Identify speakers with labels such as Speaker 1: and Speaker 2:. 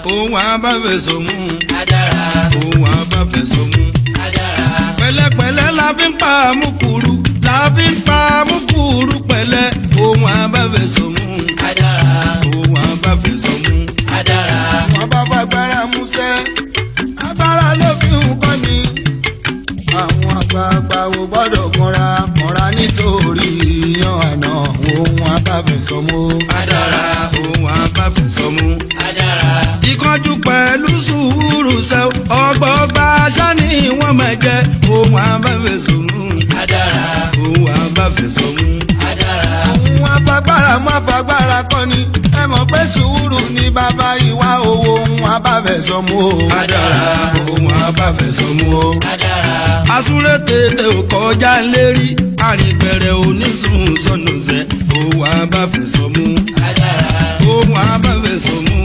Speaker 1: ohun abáfẹ̀sọ̀mù.
Speaker 2: Adára.
Speaker 1: Ohun abáfẹ̀sọ̀mù.
Speaker 2: Adára.
Speaker 1: Pẹ̀lẹ́pẹ̀lẹ́ la fi ń pa àmúkúrú. La fi ń pa àmúkúrú pẹ̀lẹ́. Ohun abáfẹ̀sọ̀mù.
Speaker 2: Adára.
Speaker 1: Ohun abáfẹ̀sọ̀mù.
Speaker 2: Adára.
Speaker 3: wọ́n bá fagbára músẹ́ agbára ló fi ń kọ́ ni. àwọn àgbààgbà ò gbọ́dọ̀ kanra nítorí yan àná ohun abáfẹ̀sọ̀mù.
Speaker 2: Adára.
Speaker 1: Ohun abáfẹ̀sọ̀mù.
Speaker 2: Adára.
Speaker 1: Ìkánjú pẹ̀lú sùúrù sẹ́ ọgbọọgba aṣá ni wọ́n máa jẹ́. Ohun abáfẹ̀sọ̀mù.
Speaker 2: Adára.
Speaker 1: Ohun abáfẹ̀sọ̀mù.
Speaker 2: Adára.
Speaker 3: ohun afagbára mú afagbára kọ́ ni ẹ mọ̀ pé sùúrù ní bàbá ìwà owó ohun abáfẹ̀sọ̀mù.
Speaker 1: Adára. Ohun abáfẹ̀sọ̀mù.
Speaker 2: Adára.
Speaker 1: Asúré tètè ò kọjá lérí àrìnbẹ̀rẹ̀ onísùn sọnù sẹ́. Ohun abáfẹ̀sọ̀mù.
Speaker 2: Adára.
Speaker 1: Ohun abáfẹ̀sọ̀mù.